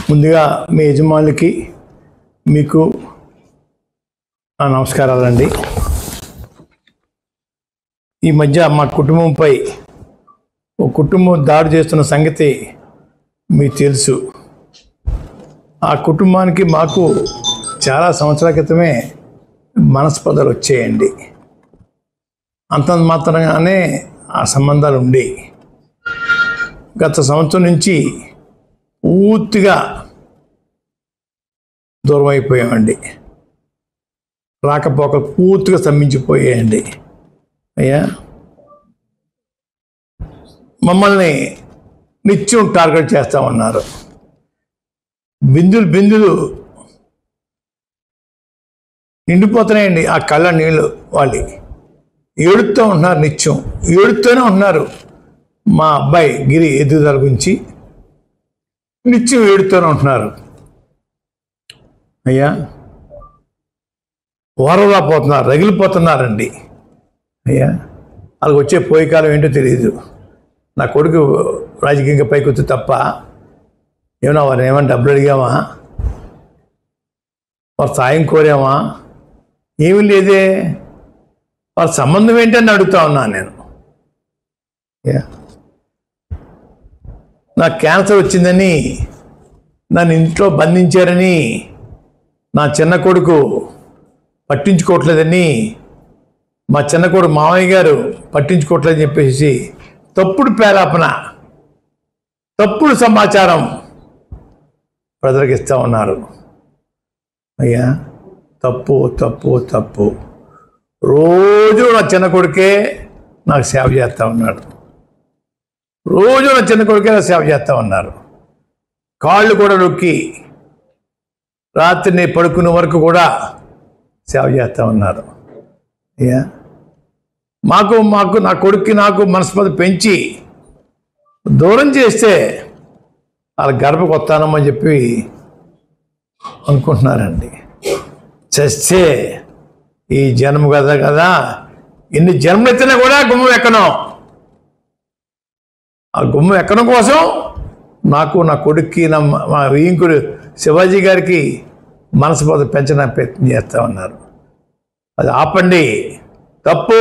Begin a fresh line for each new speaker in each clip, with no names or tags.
ముందుగా మీ యజమానులకి మీకు నా నమస్కారాలండి. ఈ మధ్య మా కుటుంబంపై ఒక కుటుంబం దాడి చేస్తున్న సంగతి మీకు తెలుసు. ఆ కుటుంబానికి మాకు చాలా సంవత్సరాల క్రితమే మనస్పర్ధలు వచ్చాయండి. అంతంత మాత్రంగానే ఆ సంబంధాలు ఉండేవి. గత సంవత్సరం నుంచి పూర్తిగా దూరం అయిపోయామండి. రాకపోకలు పూర్తిగా స్తంభించిపోయాయండి. అయ్యా, మమ్మల్ని నిత్యం టార్గెట్ చేస్తూ ఉన్నారు. బిందులు నిండిపోతున్నాయండి ఆ కళ్ళ నీళ్ళు. వాళ్ళు ఏడుస్తూ ఉంటున్నారు, నిత్యం ఏడుస్తూనే ఉంటున్నారు. మా అబ్బాయి గిరి ఎదుగుదల గురించి నిత్యం ఏడుతూనే ఉంటున్నారు. అయ్యా, ఓరలా పోతున్నారు, రగిలిపోతున్నారండి. అయ్యా, వాళ్ళకి వచ్చే పోయే కాలం ఏంటో తెలియదు. నా కొడుకు రాజకీయంగా పైకి వచ్చి తప్ప ఏమన్నా వారిని ఏమైనా డబ్బులు అడిగామా, వారు సాయం కోరామా? ఏమీ లేదే. వారి సంబంధం ఏంటని అడుగుతా ఉన్నాను నేను. నాకు క్యాన్సర్ వచ్చిందని నన్ను ఇంట్లో బంధించారని, నా చిన్న కొడుకు పట్టించుకోవట్లేదని, మా చిన్న కొడుకు మామయ్య గారు పట్టించుకోవట్లేదని చెప్పేసి తప్పుడు పేరాపన, తప్పుడు సమాచారం ప్రజలకు ఇస్తూ ఉన్నారు. అయ్యా, తప్పు తప్పు తప్పు. రోజు నా చిన్న కొడుకే నాకు సేవ చేస్తూ ఉన్నాడు. రోజు నా చిన్న కొడుకే నాకు సేవ చేస్తూ ఉన్నారు. కాళ్ళు కూడా నొక్కి రాత్రిని పడుకునే వరకు కూడా సేవ చేస్తూ ఉన్నారు. అయ్యా, మాకు నా కొడుక్కి నాకు మనస్పర్ధ పెంచి దూరం చేస్తే వాళ్ళ గర్భకు వస్తానమ్మని చెప్పి అనుకుంటున్నారండి. చస్తే ఈ జన్మ కదా ఎన్ని జన్మలు ఎత్తినా కూడా గుమ్మం ఎక్కను. ఆ గుమ్మం ఎక్కడం కోసం నాకు, నా కొడుక్కి, మా వీంకుడు శివాజీ గారికి మనస్పర్ధ పెంచడానికి ప్రయత్నం చేస్తూ ఉన్నారు. అది ఆపండి, తప్పు.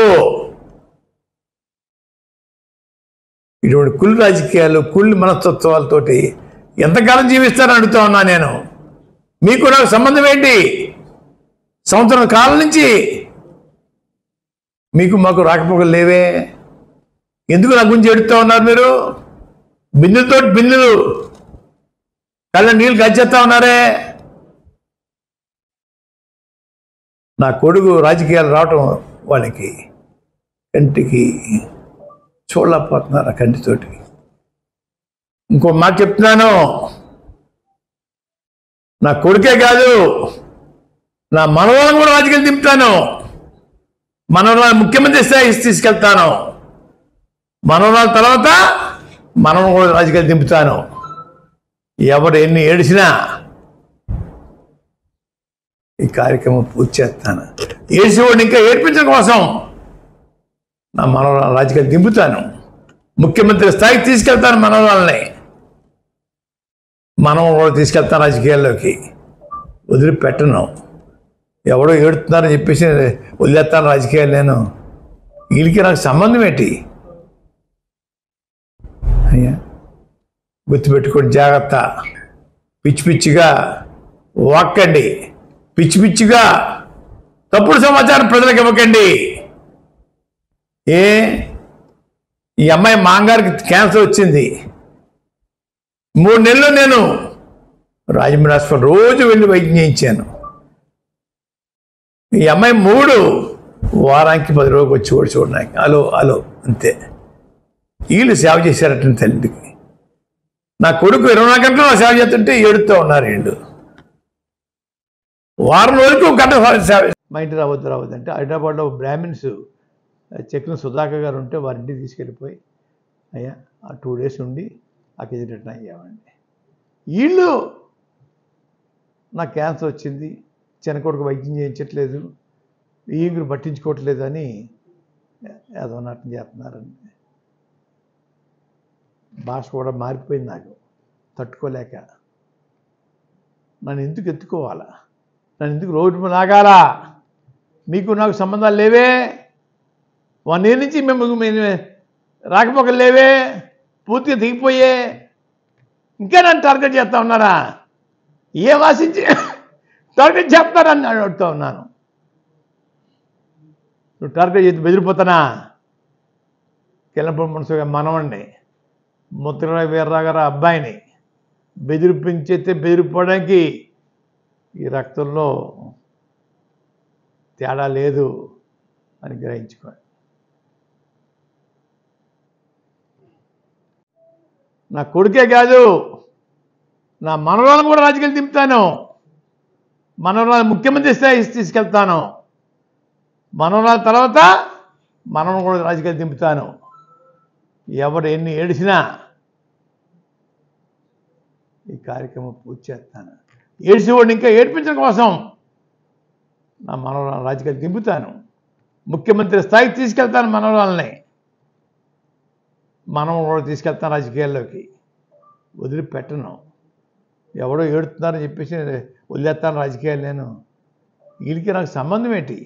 ఇటువంటి కుళ్ళు రాజకీయాలు, కుళ్ళు మనస్తత్వాలతోటి ఎంతకాలం జీవిస్తారని అడుగుతా ఉన్నా నేను. మీకు నాకు సంబంధం ఏంటి? సంవత్సరం కాలం నుంచి మీకు మాకు రాకపోకలు లేవే. ఎందుకు నా గురించి ఎడుతూ ఉన్నారు మీరు? బిందులు కళ్ళ నీళ్ళు గచ్చేస్తా ఉన్నారే. నా కొడుకు రాజకీయాలు రావటం వాళ్ళకి కంటికి చూడలేకపోతున్నారు, ఆ కంటితోటి. ఇంకో మాట చెప్తున్నాను, నా కొడుకే కాదు, నా మనవరాలను కూడా రాజకీయాలు దింపుతాను. మనవరాలు ముఖ్యమంత్రి స్థాయికి తీసుకెళ్తాను. మనవరాల తర్వాత మనవను కూడా రాజకీయాలు దింపుతాను. ఎవరు ఎన్ని ఏడిసినా ఈ కార్యక్రమం పూర్తి చేస్తాను. ఏడిసేవాడిని ఇంకా ఏడ్పించడం కోసం నా మనవరాలు రాజకీయాలు దింపుతాను. ముఖ్యమంత్రి స్థాయికి తీసుకెళ్తాను. మనవరాలని కూడా తీసుకెళ్తాను రాజకీయాల్లోకి. వదిలిపెట్టను. ఎవడో ఏడుతున్నారని చెప్పేసి వదిలేస్తాను రాజకీయాలు నేను. వీళ్ళకి నాకు సంబంధం ఏంటి? అయ్యా, గుర్తుపెట్టుకోండి, జాగ్రత్త. పిచ్చిగా వాక్కండి, పిచ్చిగా తప్పుడు సమాచారం ప్రజలకు ఇవ్వకండి. ఈ అమ్మాయి మాంగారికి క్యాన్సర్ వచ్చింది. 3 నెలలు నేను రాజమండ్రి హాస్పిటల్ రోజు వెళ్ళి వైద్యం చేయించాను. ఈ అమ్మాయి 3 వారానికి 10 రోజులు వచ్చి కూడా చూడడానికి హలో అంతే. వీళ్ళు సేవ చేశారట తల్లికి. నా కొడుకు 24 గంటలు సేవ చేస్తుంటే ఏడుతూ ఉన్నారు వీళ్ళు. వారం రోజులకు 1 గంట సేవ. మా ఇంటి రావద్దు అంటే హైదరాబాద్లో బ్రాహ్మిన్స్ చెక్కిన సుధాకర్ గారు ఉంటే వారింటికి తీసుకెళ్ళిపోయి అయ్యా ఆ 2 డేస్ ఉండి అక్కడికి రిటర్న్ అయ్యామండి. వీళ్ళు నాకు క్యాన్సర్ వచ్చింది, చిన్న కొడుకు వైద్యం చేయించట్లేదు, ఈగురు పట్టించుకోవట్లేదు అని ఏదో నాటం చేస్తున్నారండి. భాష కూడా మారిపోయింది నాకు. తట్టుకోలేక నన్ను ఎందుకు ఎత్తుకోవాలా, నన్ను ఎందుకు రోడ్డు లాగాలా, మీకు నాకు సంబంధాలు లేవే, 1 year నుంచి మేము రాకపోకలు లేవే, పూర్తిగా దిగిపోయే, ఇంకా నన్ను టార్గెట్ చేస్తూ ఉన్నారా, ఏం ఆశించి టార్గెట్ చేస్తారని అడుగుతూ ఉన్నాను. నువ్వు టార్గెట్ చేసి బెదిరిపోతానా? కిలంపూడి మున్సిపల్ మనవండి ముద్ర వీర్రావు గారు అబ్బాయిని బెదిరిపించేస్తే బెదిరిపోవడానికి ఈ రక్తంలో తేడా లేదు అని గ్రహించుకోండి. నా కొడుకే కాదు, నా మనవరాలను కూడా రాజకీయాలు దింపుతాను, మనవరాలు ముఖ్యమంత్రి స్థాయి తీసుకెళ్తాను, మనవరాల తర్వాత మనవను కూడా రాజకీయాలు దింపుతాను. ఎవరు ఎన్ని ఏడిసినా ఈ కార్యక్రమం పూర్తి చేస్తాను. ఏడిసేవాడిని ఇంకా ఏడిపించడం కోసం నా మనవరాలను రాజకీయాలు దింపుతాను, ముఖ్యమంత్రి స్థాయికి తీసుకెళ్తాను, మనవరాలని మనం కూడా తీసుకెళ్తాను రాజకీయాల్లోకి, వదిలిపెట్టను. ఎవడో ఏడుతున్నారని చెప్పేసి వదిలేస్తాను రాజకీయాలు. నేను వీళ్ళకి నాకు సంబంధం ఏంటి?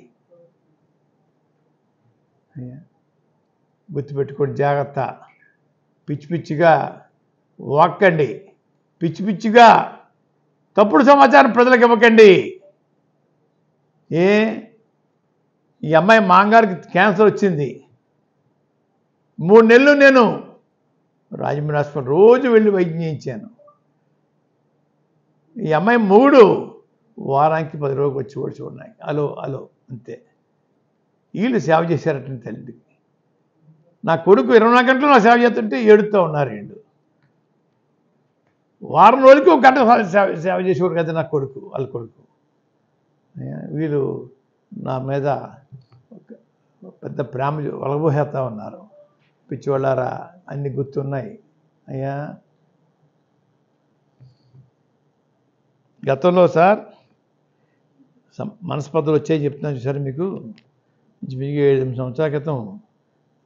గుర్తుపెట్టుకోండి, జాగ్రత్త. పిచ్చి పిచ్చిగా వాక్కండి, పిచ్చి పిచ్చిగా తప్పుడు సమాచారం ప్రజలకు ఇవ్వకండి. ఈ అమ్మాయి మాంగారికి క్యాన్సర్ వచ్చింది, 3 నెలలు నేను రాజమండ్రి హాస్పిటల్ రోజు వెళ్ళి వైద్యం చేయించాను. ఈ అమ్మాయి 3 వారానికి 10 రోజులు వచ్చి కూడా చూడన్నాయి, అలో అంతే. వీళ్ళు సేవ చేశారటండి తల్లికి. నా కొడుకు 24 గంటలు నా సేవ చేస్తుంటే ఏడుతూ ఉన్నారు వీళ్ళు. వారం రోజులకి 1 గంట సేవ చేసేవారు కదా నా కొడుకు, వాళ్ళ కొడుకు. వీళ్ళు నా మీద పెద్ద ప్రేమ వలబోసేస్తూ ఉన్నారు. పిచ్చివాళ్ళారా, అన్ని గుర్తున్నాయి అయ్యా. గతంలో సార్ మనస్పర్ధలు వచ్చాయి చెప్తున్నాను చూసారు మీకు. 7 సంవత్సరాల క్రితం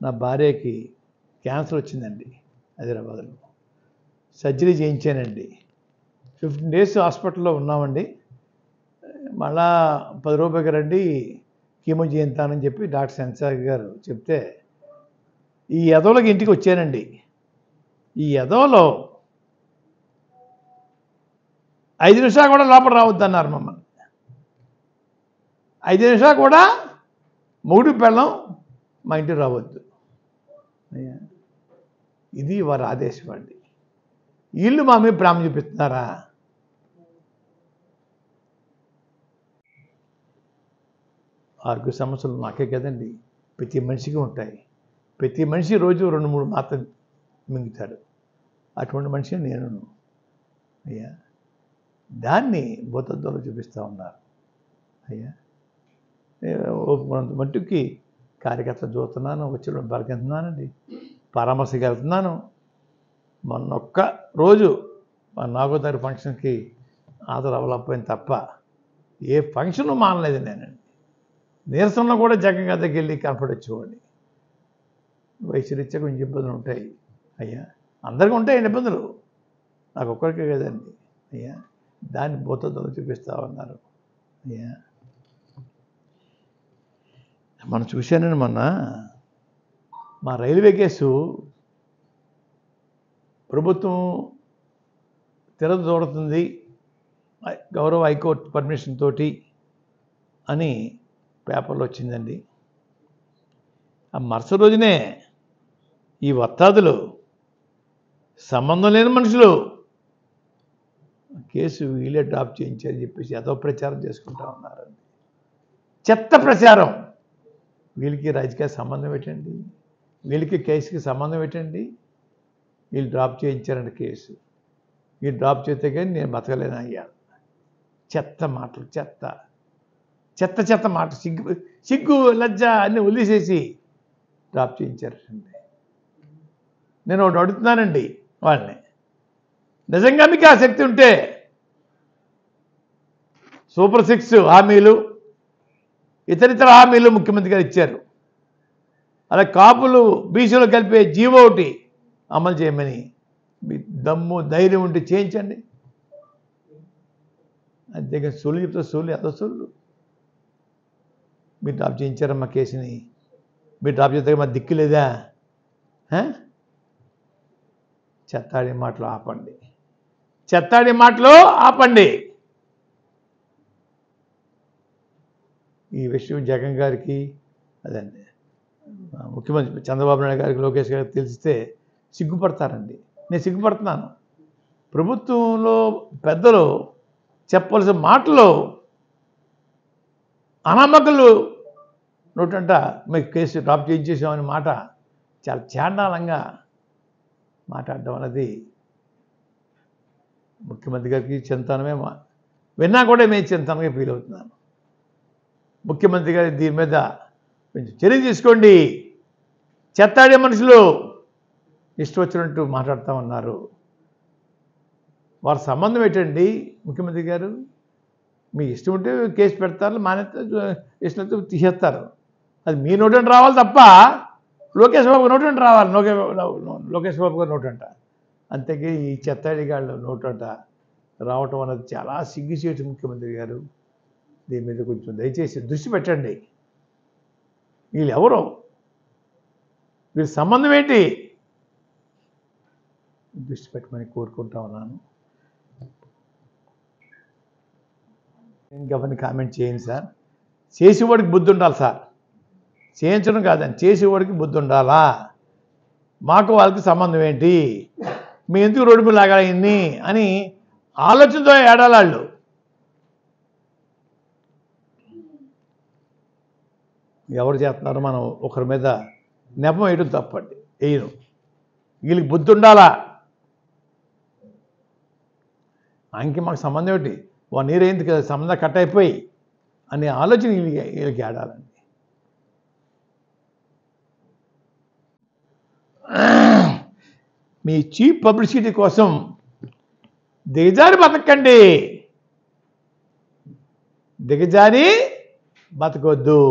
నా భార్యకి క్యాన్సర్ వచ్చిందండి హైదరాబాద్లో. సర్జరీ చేయించానండి. 15 days హాస్పిటల్లో ఉన్నామండి. మళ్ళా 10 రూపాయలకి రండి కీమో చేయించానని చెప్పి డాక్టర్ సెన్సార్ గారు చెప్తే ఈ ఎదవలకి ఇంటికి వచ్చానండి. ఈ ఎదవలో 5 నిమిషాలు కూడా లోపల రావద్దన్నారు మమ్మల్ని. 5 నిమిషాలు కూడా మొగుడు పెళ్ళం మా ఇంటికి రావద్దు. ఇది వారి ఆదేశం అండి. వీళ్ళు మా మీద ప్రేమ చూపిస్తున్నారా? ఆరోగ్య సమస్యలు నాకే కదండి, ప్రతి మనిషికి ఉంటాయి. ప్రతి మనిషి రోజు 2-3 మాత్రలు మింగుతాడు. అటువంటి మనిషి నేను అయ్యా. దాన్ని భూతత్వంలో చూపిస్తూ ఉన్నారు అయ్యా. కొంత మట్టుకి కార్యకర్త చూస్తున్నాను, వచ్చి పలికిస్తున్నానండి, పరామర్శకి వెళ్తున్నాను. మొన్న ఒక్క రోజు మా 4వ తారీఖు ఫంక్షన్కి హాజరు అవ్వలేకపోయింది తప్ప ఏ ఫంక్షన్ మానలేదు నేనండి. నీరసంలో కూడా జగన్ దగ్గరికి వెళ్ళి కనపడొచ్చేవాడిని. వయసు రీత్యా కొంచెం ఇబ్బందులు ఉంటాయి అయ్యా, అందరికీ ఉంటాయండి ఇబ్బందులు, నాకు ఒక్కరికే కదండి అయ్యా. దాన్ని భూతత్వంలో చూపిస్తూ ఉన్నారు అయ్యా. మనం చూశానండి మొన్న మా రైల్వే కేసు ప్రభుత్వం తిరగదోడుతుంది గౌరవ హైకోర్టు పర్మిషన్ తోటి అని పేపర్లో వచ్చిందండి. ఆ మరుసటి రోజునే ఈ వత్తాదులు, సంబంధం లేని మనుషులు కేసు వీళ్ళే డ్రాప్ చేయించారని చెప్పేసి ఏదో ప్రచారం చేసుకుంటా ఉన్నారండి. చెత్త ప్రచారం. వీళ్ళకి రాజకీయ సంబంధం ఏంటండి? వీళ్ళకి కేసుకి సంబంధం ఏంటండి? వీళ్ళు డ్రాప్ చేయించారండి కేసు. వీళ్ళు డ్రాప్ చేస్తే కానీ నేను బతకలేను అయ్యా. చెత్త మాటలు, చెత్త చెత్త చెత్త మాట, సిగ్గు లజ్జ అన్నీ వదిలేసేసి డ్రాప్ చేయించారండి. నేను ఒకటి అడుగుతున్నానండి వాళ్ళని, నిజంగా మీకు ఆ శక్తి ఉంటే సూపర్ 6 హామీలు, ఇతరితర హామీలు ముఖ్యమంత్రి గారు ఇచ్చారు. అలా కాపులు బీసీలో కలిపే జీవో ఒకటి అమలు చేయమని మీ దమ్ము ధైర్యం ఉంటే చేయించండి. అంతేగాని సొల్లు చెప్తే సొల్లు ఎంత సొల్లు. మీరు డ్రాప్ చేయించారమ్మా కేసుని, మీరు డ్రాప్ చేస్తే మా దిక్కు లేదా? చెత్తాడి మాటలు ఆపండి, చెత్తాడి మాటలు ఆపండి. ఈ విషయం జగన్ గారికి, అదండి ముఖ్యమంత్రి చంద్రబాబు నాయుడు గారికి, లోకేష్ గారికి తెలిస్తే సిగ్గుపడతారండి. నేను సిగ్గుపడుతున్నాను. ప్రభుత్వంలో పెద్దలు చెప్పవలసిన మాటలు అనామకులు నోటంట మీకు కేసు డ్రాప్ చేయించేసామనే మాట చాలా చాండాలంగా మాట్లాడడం అనేది ముఖ్యమంత్రి గారికి చింతనమే. విన్నా కూడా మేము చింతనగా ఫీల్ అవుతున్నాను. ముఖ్యమంత్రి గారి దీని మీద కొంచెం చర్య తీసుకోండి. చెత్తాడే మనుషులు ఇష్టం వచ్చినట్టు మాట్లాడుతూ ఉన్నారు. వారి సంబంధం ఏంటండి? ముఖ్యమంత్రి గారు మీ ఇష్టం ఉంటే కేసు పెడతారు, మానేస్తారు, ఇష్టంతో తీసేస్తారు. అది మీ నోటంట రావాలి తప్ప లోకేష్ బాబు నోటంట రావాలి. లోకేష్ బాబు గారు నోటంట. అంతేకి ఈ చెత్తాడిగాళ్ళు నోటంట రావటం అనేది చాలా సిగ్గుచేటు. ముఖ్యమంత్రి గారు దీని మీద కొంచెం దయచేసి దృష్టి పెట్టండి. వీళ్ళు ఎవరు? వీళ్ళ సంబంధం ఏంటి? దృష్టి పెట్టమని కోరుకుంటా ఉన్నాను. ఇంకెవరిని కామెంట్ చేయండి సార్. చేసేవాడికి బుద్ధి ఉండాలి సార్, చేయించడం కాదని, చేసేవాడికి బుద్ధి ఉండాలా? మాకు వాళ్ళకి సంబంధం ఏంటి? మీ ఎందుకు రోడ్డు మీద లాగాయింది అని ఆలోచనతో ఏడాలాళ్ళు. ఎవరు చేస్తున్నారు? మనం ఒకరి మీద నెపం వేయడం తప్పండి, వేయను. వీళ్ళకి బుద్ధి ఉండాలా? ఆయనకి మాకు సంబంధం ఏంటి? 1 year అయింది కదా, సంబంధం కట్ అయిపోయి అనే ఆలోచన వీళ్ళకి ఆడాలండి. మీ చీప్ పబ్లిసిటీ కోసం దిగజారి బతకండి, దిగజారి బతకొద్దు.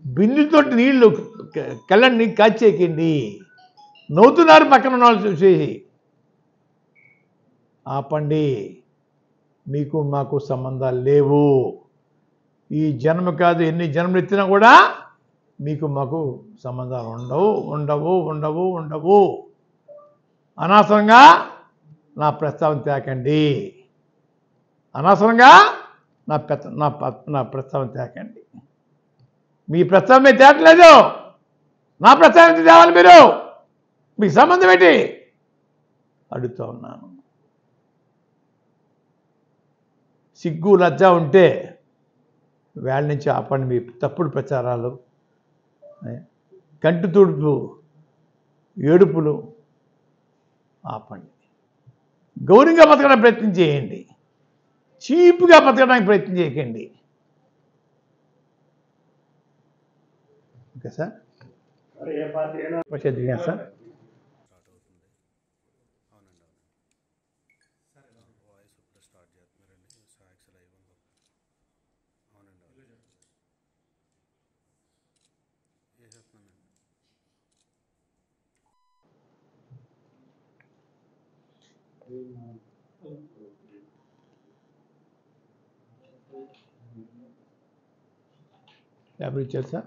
బిందుతో నీళ్లు కళ్ళని కాచేయకండి. నవ్వుతున్నారు పక్కన ఉన్న వాళ్ళు చూసి. ఆపండి. మీకు మాకు సంబంధాలు లేవు. ఈ జన్మ కాదు, ఎన్ని జన్మలు ఎత్తినా కూడా మీకు మాకు సంబంధాలు ఉండవు, ఉండవు, ఉండవు, ఉండవు. అనవసరంగా నా ప్రస్తావన తేకండి. అనవసరంగా నా ప్రస్తావన తేకండి. మీ ప్రస్తావన మీరు తేటలేదు, నా ప్రస్తావన తేవాలి మీరు. మీకు సంబంధం ఏంటి అడుగుతూ ఉన్నాను. సిగ్గు లజ్జ ఉంటే వేళ నుంచి ఆపండి మీ తప్పుడు ప్రచారాలు, కంటి తుడుపు ఏడుపులు ఆపండి. గౌరవంగా బతకడానికి ప్రయత్నం చేయండి, చీప్గా బతకడానికి ప్రయత్నం చేయకండి. Okay sir. సార్ ట్యాబ్లెట్ ఇచ్చారు సార్.